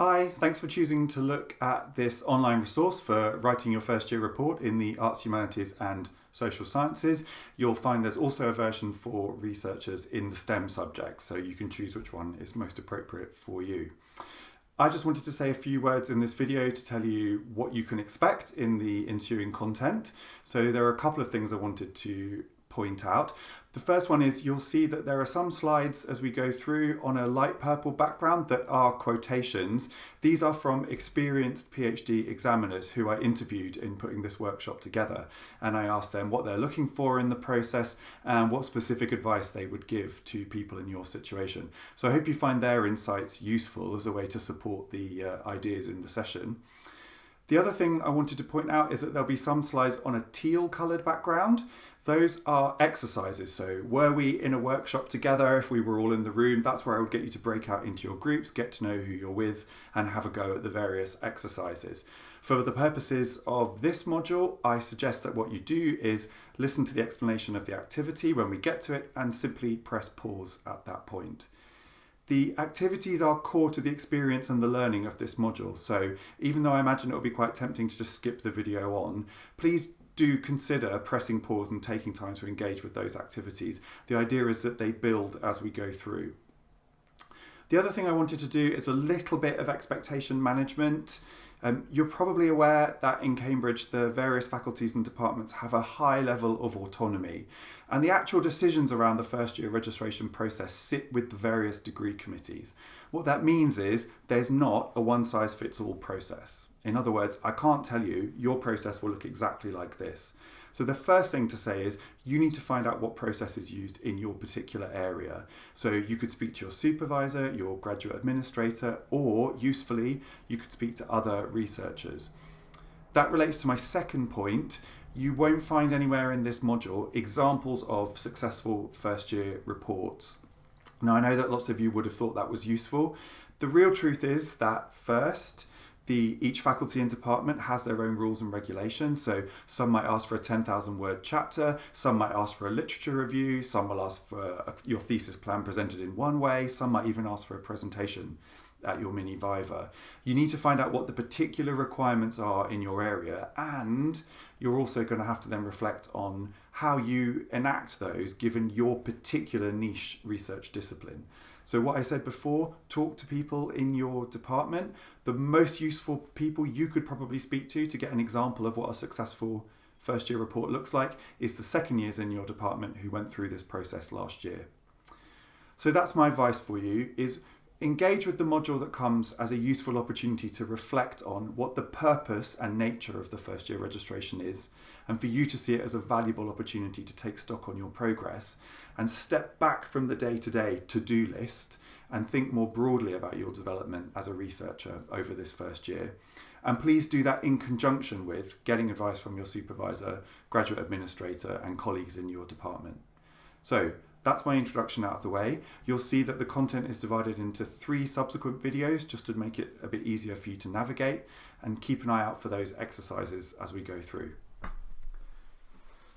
Hi, thanks for choosing to look at this online resource for writing your first year report in the arts, humanities and social sciences. You'll find there's also a version for researchers in the STEM subjects, so you can choose which one is most appropriate for you. I just wanted to say a few words in this video to tell you what you can expect in the ensuing content. So there are a couple of things I wanted to point out. The first one is you'll see that there are some slides as we go through on a light purple background that are quotations. These are from experienced PhD examiners who I interviewed in putting this workshop together, and I asked them what they're looking for in the process and what specific advice they would give to people in your situation. So I hope you find their insights useful as a way to support the ideas in the session. The other thing I wanted to point out is that there'll be some slides on a teal coloured background. Those are exercises. So were we in a workshop together, if we were all in the room, that's where I would get you to break out into your groups, get to know who you're with and have a go at the various exercises. For the purposes of this module, I suggest that what you do is listen to the explanation of the activity when we get to it and simply press pause at that point. The activities are core to the experience and the learning of this module, so even though I imagine it will be quite tempting to just skip the video on, please do consider pressing pause and taking time to engage with those activities. The idea is that they build as we go through. The other thing I wanted to do is a little bit of expectation management. You're probably aware that in Cambridge the various faculties and departments have a high level of autonomy, and the actual decisions around the first year registration process sit with the various degree committees. What that means is there's not a one-size-fits-all process. In other words, I can't tell you your process will look exactly like this. So the first thing to say is you need to find out what process is used in your particular area. So you could speak to your supervisor, your graduate administrator, or usefully, you could speak to other researchers. That relates to my second point. You won't find anywhere in this module examples of successful first year reports. Now, I know that lots of you would have thought that was useful. The real truth is that first, each faculty and department has their own rules and regulations. So some might ask for a 10,000 word chapter, some might ask for a literature review, some will ask for your thesis plan presented in one way, some might even ask for a presentation at your mini viva. You need to find out what the particular requirements are in your area, and you're also going to have to then reflect on how you enact those given your particular niche research discipline. So what I said before, talk to people in your department. The most useful people you could probably speak to get an example of what a successful first year report looks like is the second years in your department who went through this process last year. So that's my advice for you, is engage with the module that comes as a useful opportunity to reflect on what the purpose and nature of the first year registration is, and for you to see it as a valuable opportunity to take stock on your progress and step back from the day-to-day to-do list and think more broadly about your development as a researcher over this first year. And please do that in conjunction with getting advice from your supervisor, graduate administrator and colleagues in your department. So that's my introduction out of the way. You'll see that the content is divided into 3 subsequent videos just to make it a bit easier for you to navigate, and keep an eye out for those exercises as we go through.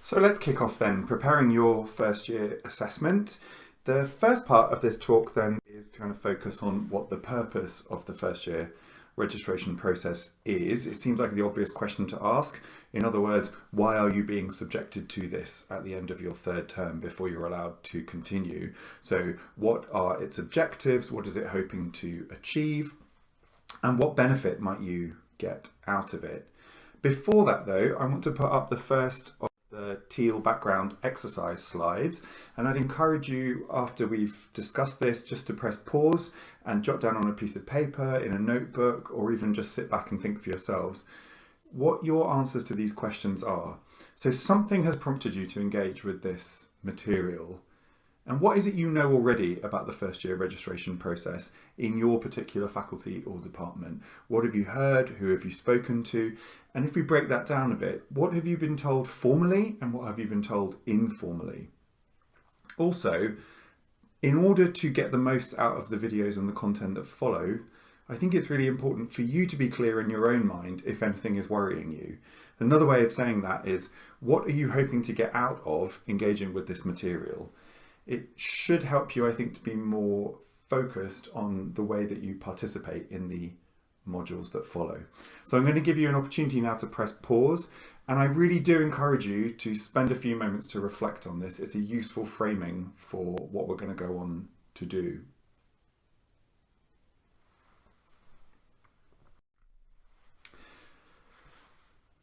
So let's kick off then, preparing your first year assessment. The first part of this talk then is to kind of focus on what the purpose of the first year registration process is. It seems like the obvious question to ask. In other words, why are you being subjected to this at the end of your third term before you're allowed to continue? So what are its objectives? What is it hoping to achieve? And what benefit might you get out of it? Before that though, I want to put up the first of the teal background exercise slides, and I'd encourage you, after we've discussed this, just to press pause and jot down on a piece of paper, in a notebook, or even just sit back and think for yourselves what your answers to these questions are. So something has prompted you to engage with this material. And what is it you know already about the first year registration process in your particular faculty or department? What have you heard? Who have you spoken to? And if we break that down a bit, what have you been told formally and what have you been told informally? Also, in order to get the most out of the videos and the content that follow, I think it's really important for you to be clear in your own mind if anything is worrying you. Another way of saying that is, what are you hoping to get out of engaging with this material? It should help you, I think, to be more focused on the way that you participate in the modules that follow. So I'm going to give you an opportunity now to press pause, and I really do encourage you to spend a few moments to reflect on this. It's a useful framing for what we're going to go on to do.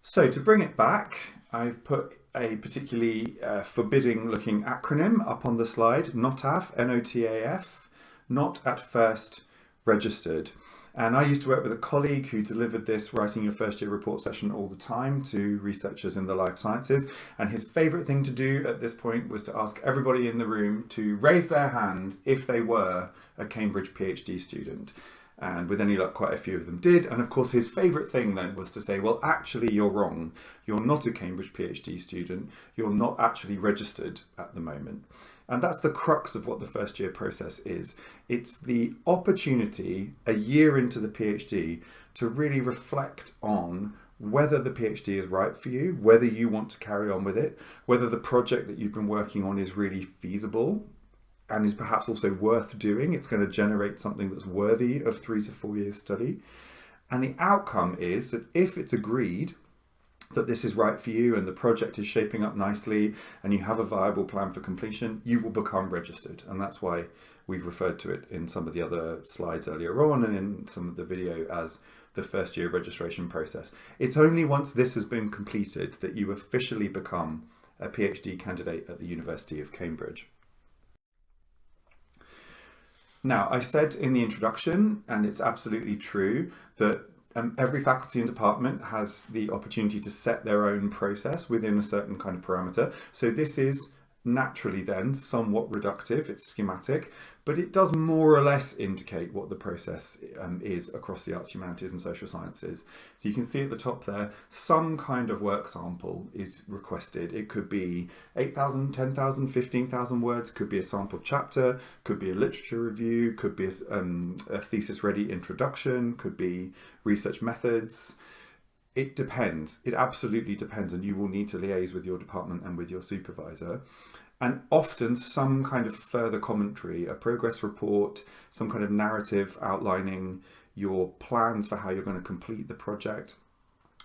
So to bring it back, I've put a particularly forbidding looking acronym up on the slide, NOTAF, N-O-T-A-F, not at first registered. And I used to work with a colleague who delivered this writing your first year report session all the time to researchers in the life sciences. And his favourite thing to do at this point was to ask everybody in the room to raise their hand if they were a Cambridge PhD student. And with any luck, quite a few of them did. And of course, his favourite thing then was to say, well, actually, you're wrong. You're not a Cambridge PhD student. You're not actually registered at the moment. And that's the crux of what the first year process is. It's the opportunity a year into the PhD to really reflect on whether the PhD is right for you, whether you want to carry on with it, whether the project that you've been working on is really feasible and is perhaps also worth doing. It's going to generate something that's worthy of 3 to 4 years study. And the outcome is that if it's agreed that this is right for you and the project is shaping up nicely and you have a viable plan for completion, you will become registered. And that's why we've referred to it in some of the other slides earlier on and in some of the video as the first year registration process. It's only once this has been completed that you officially become a PhD candidate at the University of Cambridge. Now, I said in the introduction, and it's absolutely true, that every faculty and department has the opportunity to set their own process within a certain kind of parameter. So this is naturally then somewhat reductive, it's schematic, but it does more or less indicate what the process is across the arts, humanities and social sciences. So you can see at the top there, some kind of work sample is requested. It could be 8,000, 10,000, 15,000 words, could be a sample chapter, could be a literature review, could be a thesis ready introduction, could be research methods. It depends. It absolutely depends, and you will need to liaise with your department and with your supervisor. And often some kind of further commentary, a progress report, some kind of narrative outlining your plans for how you're going to complete the project.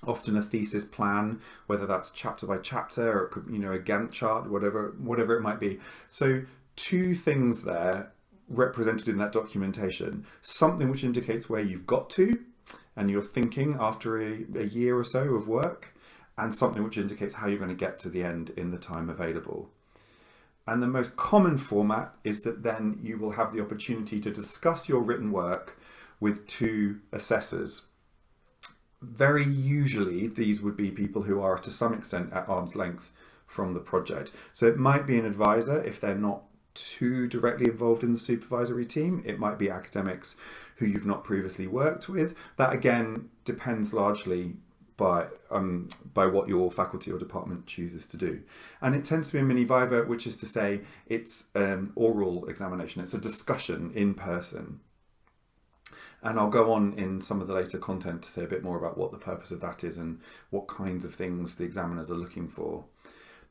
Often a thesis plan, whether that's chapter by chapter or it could, a Gantt chart, whatever it might be. So 2 things there represented in that documentation, something which indicates where you've got to and you're thinking after a year or so of work, and something which indicates how you're going to get to the end in the time available. And the most common format is that then you will have the opportunity to discuss your written work with 2 assessors. Very usually, these would be people who are to some extent at arm's length from the project. So it might be an advisor if they're not too directly involved in the supervisory team. It might be academics who you've not previously worked with. That again depends largely by what your faculty or department chooses to do. And it tends to be a mini viva, which is to say it's an oral examination. It's a discussion in person. And I'll go on in some of the later content to say a bit more about what the purpose of that is and what kinds of things the examiners are looking for.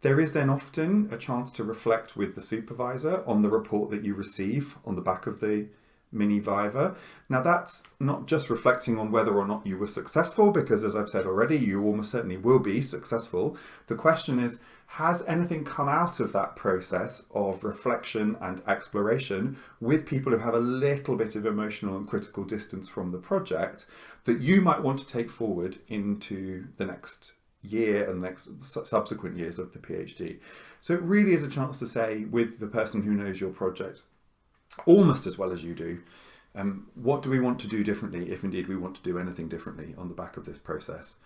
There is then often a chance to reflect with the supervisor on the report that you receive on the back of the mini viva. Now that's not just reflecting on whether or not you were successful, because as I've said already, you almost certainly will be successful. The question is, has anything come out of that process of reflection and exploration with people who have a little bit of emotional and critical distance from the project that you might want to take forward into the next year and next subsequent years of the PhD? So it really is a chance to say with the person who knows your project almost as well as you do, what do we want to do differently, if indeed we want to do anything differently on the back of this process.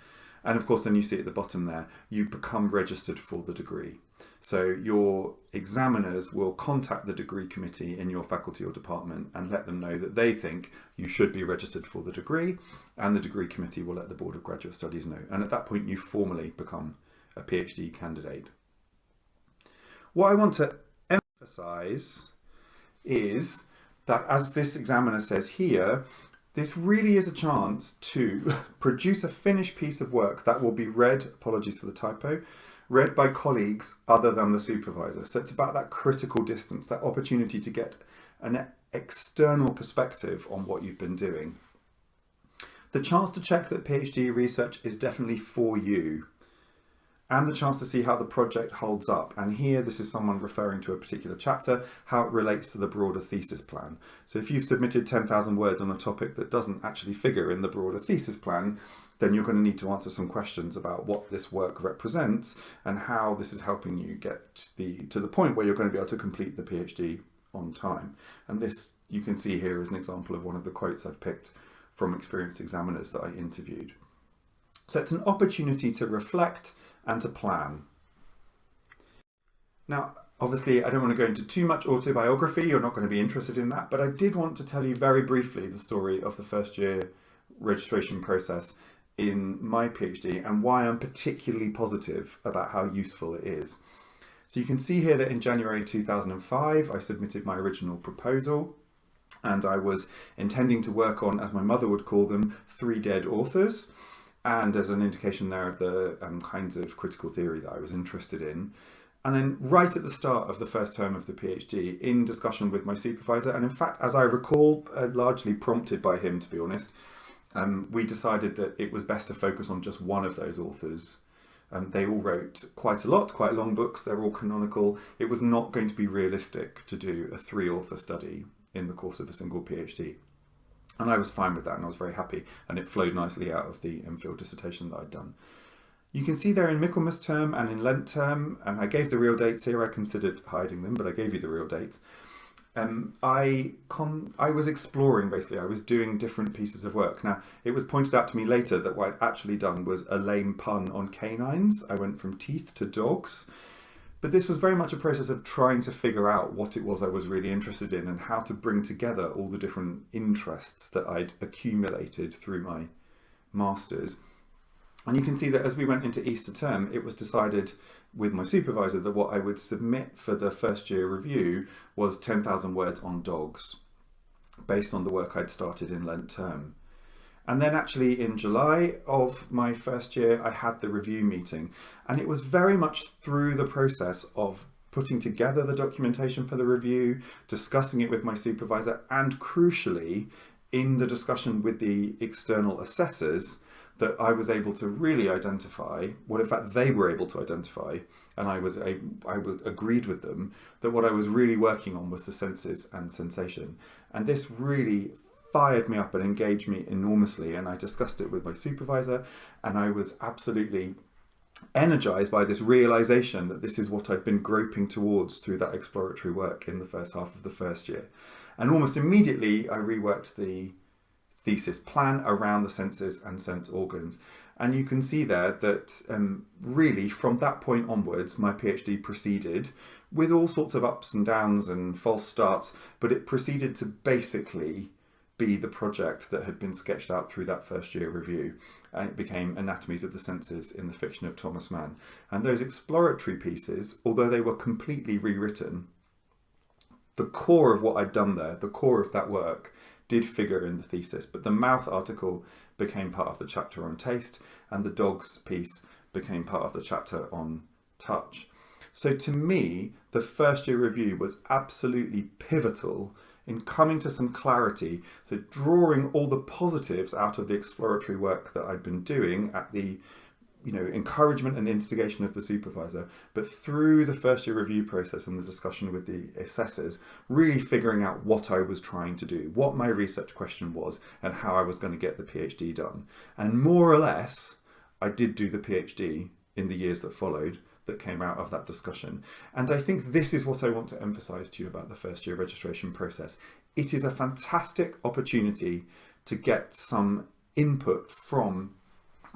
And of course, then you see at the bottom there, you become registered for the degree. So your examiners will contact the degree committee in your faculty or department and let them know that they think you should be registered for the degree, and the degree committee will let the Board of Graduate Studies know. And at that point, you formally become a PhD candidate. What I want to emphasize is that, as this examiner says here, this really is a chance to produce a finished piece of work that will be read, apologies for the typo, read by colleagues other than the supervisor. So it's about that critical distance, that opportunity to get an external perspective on what you've been doing. The chance to check that PhD research is definitely for you, and the chance to see how the project holds up. And here, this is someone referring to a particular chapter, how it relates to the broader thesis plan. So if you've submitted 10,000 words on a topic that doesn't actually figure in the broader thesis plan, then you're going to need to answer some questions about what this work represents and how this is helping you get to the point where you're going to be able to complete the PhD on time. And this, you can see here, is an example of one of the quotes I've picked from experienced examiners that I interviewed. So it's an opportunity to reflect and to plan. Now, obviously, I don't want to go into too much autobiography. You're not going to be interested in that, but I did want to tell you very briefly the story of the first year registration process in my PhD and why I'm particularly positive about how useful it is. So you can see here that in January 2005, I submitted my original proposal, and I was intending to work on, as my mother would call them, 3 dead authors. And as an indication there of the kinds of critical theory that I was interested in. And then right at the start of the first term of the PhD, in discussion with my supervisor, and in fact, as I recall, largely prompted by him, to be honest, we decided that it was best to focus on just one of those authors. They all wrote quite a lot, quite long books, they're all canonical. It was not going to be realistic to do a 3-author study in the course of a single PhD. And I was fine with that, and I was very happy, and it flowed nicely out of the MPhil dissertation that I'd done. You can see there in Michaelmas term and in Lent term, and I gave the real dates here. I considered hiding them, but I gave you the real dates. I was exploring, basically. I was doing different pieces of work. Now, it was pointed out to me later that what I'd actually done was a lame pun on canines. I went from teeth to dogs. But this was very much a process of trying to figure out what it was I was really interested in and how to bring together all the different interests that I'd accumulated through my master's. And you can see that as we went into Easter term, it was decided with my supervisor that what I would submit for the first year review was 10,000 words on dogs, based on the work I'd started in Lent term. And then actually in July of my first year, I had the review meeting, and it was very much through the process of putting together the documentation for the review, discussing it with my supervisor, and crucially, in the discussion with the external assessors, that I was able to really identify, well, in fact, they were able to identify, and I agreed with them, that what I was really working on was the senses and sensation. And this really fired me up and engaged me enormously, and I discussed it with my supervisor, and I was absolutely energized by this realization that this is what I'd been groping towards through that exploratory work in the first half of the first year. And almost immediately I reworked the thesis plan around the senses and sense organs. And you can see there that really from that point onwards, my PhD proceeded with all sorts of ups and downs and false starts, but it proceeded to basically be the project that had been sketched out through that first year review, and it became Anatomies of the Senses in the Fiction of Thomas Mann. And those exploratory pieces, although they were completely rewritten, the core of what I'd done there, the core of that work, did figure in the thesis, but the mouth article became part of the chapter on taste, and the dogs piece became part of the chapter on touch. So to me, the first year review was absolutely pivotal in coming to some clarity, so drawing all the positives out of the exploratory work that I'd been doing at the encouragement and instigation of the supervisor, but through the first year review process and the discussion with the assessors, really figuring out what I was trying to do, what my research question was, and how I was going to get the PhD done. And more or less, I did do the PhD in the years that followed that came out of that discussion. And I think this is what I want to emphasize to you about the first year registration process. It is a fantastic opportunity to get some input from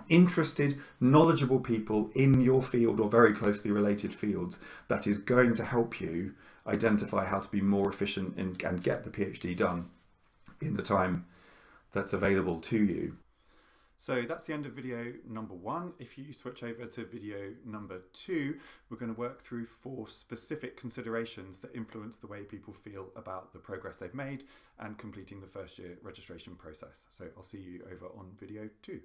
interested, knowledgeable people in your field or very closely related fields that is going to help you identify how to be more efficient and get the PhD done in the time that's available to you. So that's the end of video number 1. If you switch over to video number 2, we're going to work through 4 specific considerations that influence the way people feel about the progress they've made and completing the first year registration process. So I'll see you over on video 2.